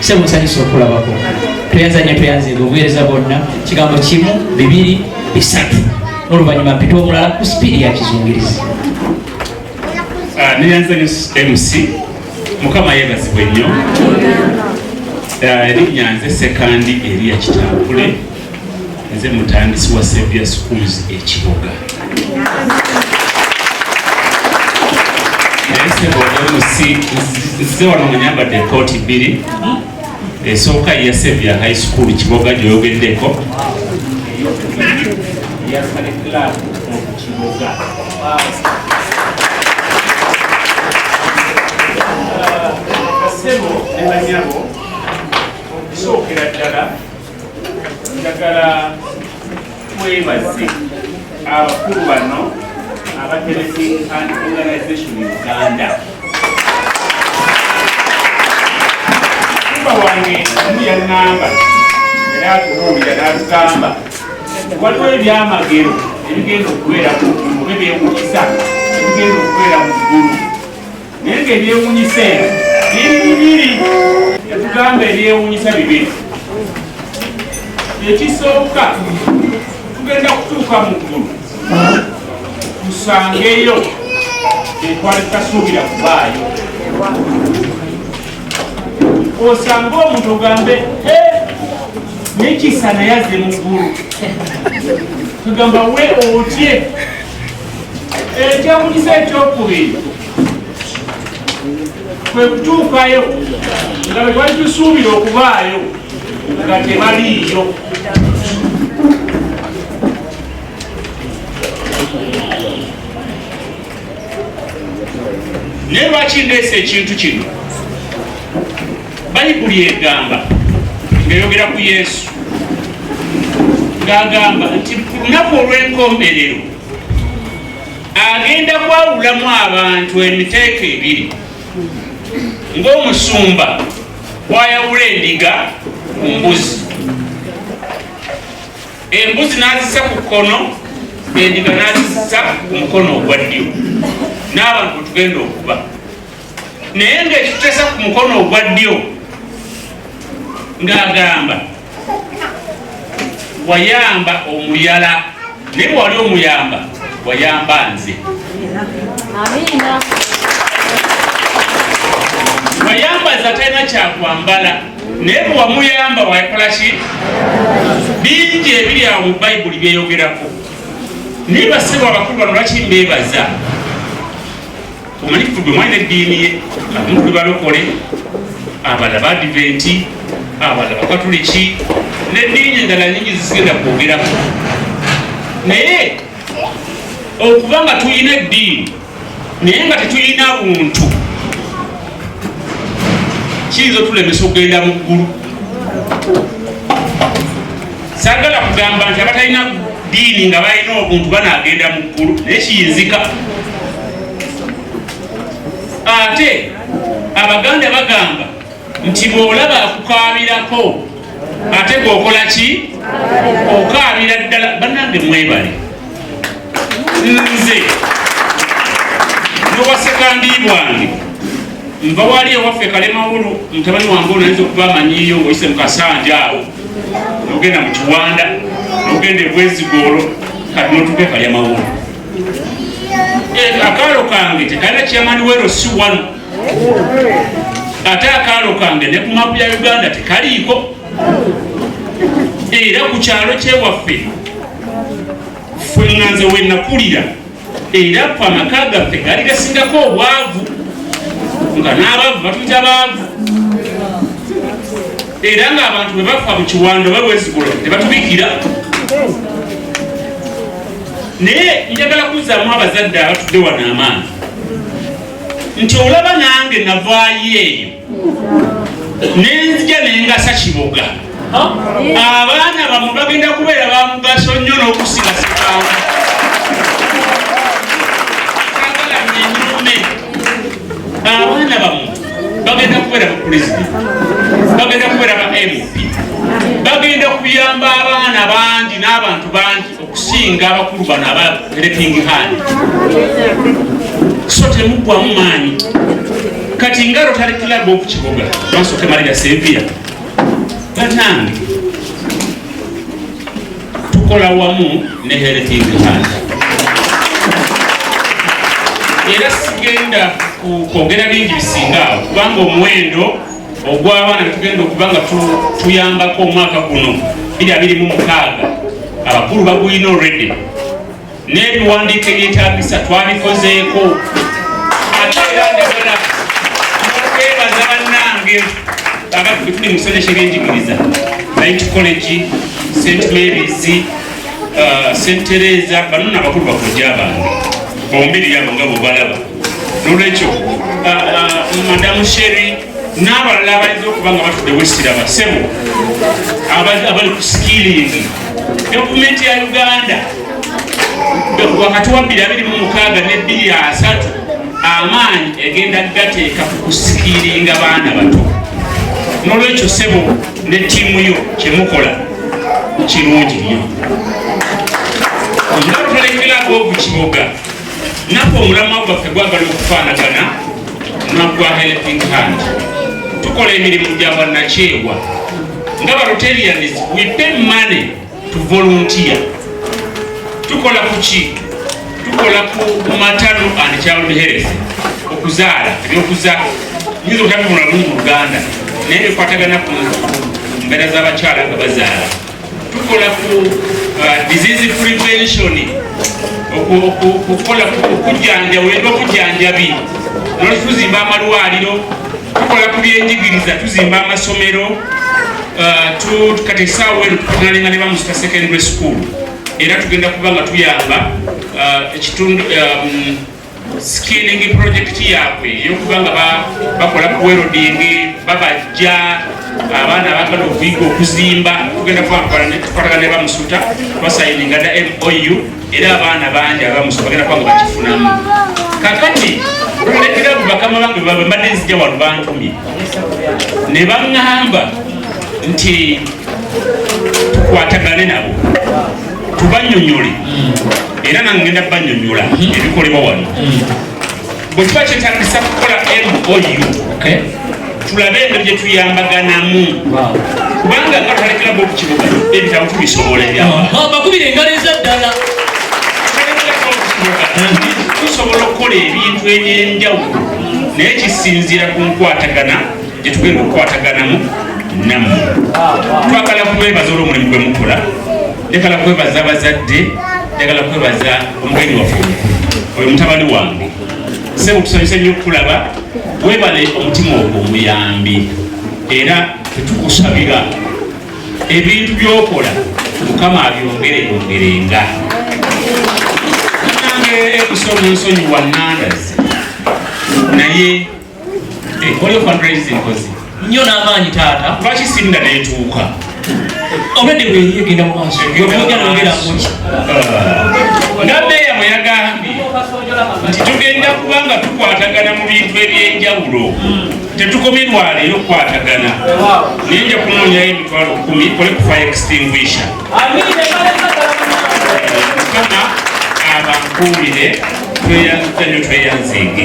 semusanyusa okulabako tuyanzanye tuyanze obuweereza bwonna kigambo kimu bibiri bisatu n'oluvannyuma mpita omulala ku sipiidi ya kizungirizi. Neyanzanye MC mukama yeebazibwe nnyo. Erinnya nze Sekandi Elia Kitambule, nze mutandisi wa Saviour Schools Ekiboga. MC nze wano munyambadde kooti bbiri, esooka ya Saviour High School Kiboga gyoyogeddeko, yasale club mu Kiboga. Kasebo ne banyabo okusookera ddala njagala twebaze abakulu bano aba Telephone and Organization Uganda. Kuba wange yaŋŋamba era atubuulira n'atugamba waliwo ebyamagero ebigenda okubeeraku oba ebyewunyisa ebigenda okubeera mu ggulu, naye ng'ebyewunyisa biri bibiri. Yatugamba ebyewunyisa bibiri. Ekisooka tugenda kutuuka mu ggulu tusangeyo etwali tutasuubira kubaayo. Osanga omuntu ogambe nekisa naye azze mu ggulu, tugamba we otye. Ekyewunyisa ekyokubiri kwe kutuukayo nga bwe twali tusuubira okubaayo nga tebaliiyo. Naye lwaki ndeese ekintu kino? Bayibuli egamba ng'eyogera ku Yesu ng'agamba nti ku lunaku olw'enkomerero agenda kwawulamu abantu emiteeko ebiri, ng'omusumba bw'ayawula endiga ku mbuzi. Embuzi n'azissa ku kkono, endiga n'azissa ku mukono ogwa ddyo, n'abantu tugenda okuba. Naye ng'ekituteesa ku mukono ogwa ddyo ng'agamba wayamba omuyala, naye bw'ali omuyamba wayamba nze. Amina. Wayambaza talina kyakwambala, naye bwe wamuyamba wakola ki? Bingi ebiri awo mu Bayibuli byeyogerako. Naye basebo abakulu bano lwaki mbeebaza? Omanyi bwe mwalina eddiini ye, abamu tuli balokole, abalala Badiventi, abalala Bakatuliki, n'eddiini endala nyingi zigenda kwogerako. Naye okuba nga tuyina eddiini naye nga tetuyina buntu, kiyinza otulemesa okugenda mu ggulu. Saagala kugamba nti abatalina ddiini nga balina obuntu banaagenda mu ggulu, naye kiyinzika. Ate Abaganda bagamba nti bw'olaba akukaabirako ate gwokola ki? Okaabira ddala. Bannange mwebale, nze n'obwa Sekandi bwange nva wali ewaffe Kalemawulu, mutabani wange onayinza okuba amanyiiyo ng'oyise mu Kasanja awo, n'ogenda mu Kiwanda, n'ogenda e Bwezigoolo, kati n'otuuka e Kalemawulu. Akaalo kange tekalina kyamani wero si wano, ate akaalo kange ne ku mapu ya Uganda tekaliiko. Era ku kyalo kyewaffe ffe nganze we nakulira, era ffe amaka gaffe gaali gasingako obwavu, nga n'abavu batuyita baavu. Era ng'abantu bwe bafa mu Kiwanda oba Bwezigoolo tebatubikira. Naye njagala kuzzaamu abazadde abatudde wano amaanyi nti olaba nange navaayo eyo nenzija nengasa Kiboga, abaana bamwe bagenda kubeera ba mugaso nnyo n'okusinga Sekandi. Sagala nenyume, abaana bamwe bagenda kubeera ba pulezidenti, bagenda kubeera ba MP, bagenda kuyamba abaana bangi n'abantu bangi okusinga abakulu bano aba helping hand. So temuggwamu maanyi. kati nga Rotary Club of Kibuga Masoke Maria Sevilla bannange tukola wamu ne Helping Hand era sigenda kwogera bingi bisingaawo kubanga omuwendo ogw'abaana tugenda okubanga tuyambako omwaka guno 2026 abakulu bagulina already n'ebiwandiiko ebyetaagisa twabikozeeko ate era ndagala okwebaza bannange abatuge tuli mu kisone ky'ebyenjigiriza Light College, St. Mary's, St. Teresa banona abakulu bakojja abange bombirira abo nga bobalaba nolwekyo Madamu Sherry n'abalala abayinza okuba nga batudde wesira basebo abali ku skilling gavumenti ya Uganda wakati wa 2026 ne 2030 amaanyi egenda gateeka ku kusikiringa baana bato nolwekyo sebo ne ttiimu yo kyemukola kirungi nnyo nga Rotary Club of Kibuga naffe omulamwa gwaffe gwagala okufaanagana nagwa Helping Hand tukola emirimu gya bannakyewa nga Rotarians we pay money to volunteer tukola kuki tukola ku maternal and child health okuzaala ebyokuzaala nyinza okutabibona bulungi mu Uganda naye bikwatagana ku mbeera z'abakyala nga bazaala tukola ku disease prevention okukola okujjanjabi nolwekyo tuzimba amalwaliro tukola ku byenjigiriza tuzimba amasomero kati essaawa eno tukunalinga ne Bamusuta Secondary School era tugenda kuba nga tuyamba ekitundu skilling project yaabwe eyokuba nga bakola ku welding babajja abaana abagala okuyiga okuzimba tugenda kukwatagana ne Bamusuta twasayininga da MOU era abaana bangi abamusuta bagenda kuba nga bakifunamu kakati olekera bakama bange mbadde nzija wano bantumye ne baŋŋamba nti tukwatagane nabo tubanyonyole era nangenda banyonyola ebikolebwa wano bwe tuba kyetagisa kukola MOU tulabe engeri gye tuyambaganamu kubanga nga Rotary Club of Kibuga ebitabo tubisobola bakubira engalo ezaddala tusobola okukola ebintu ebyenjawulo naye kisinziira ku nkwatagana gye tugenda okukwataganamu nammwe twagala kubeebaza olw'omulimu gwe mukola njagala kwebaza abazadde njagala kwebaza omugenyi waffe oyo mutabani wange sebo tusanyusa nnyo okulaba webale omutima ogwo omuyambi era tetukusabira ebintu byokola Mukama abyongerenga nange ebisomo nsonyiwa Nandazi naye waliwo fundraising kozi nnyo n'amaanyi taata lwaki sinda neetuuka obedde bweyegenda mu maaso nga Meeya bwe yagambye nti tugenda kubanga tukwatagana mu bintu ebyenjawulo tetukomerwaleero okukwatagana naye nja kunoonyayo emitwalo 10 kole ku fire extinguisher Mukama abankuulire tweyanzika nnyo tweyanzige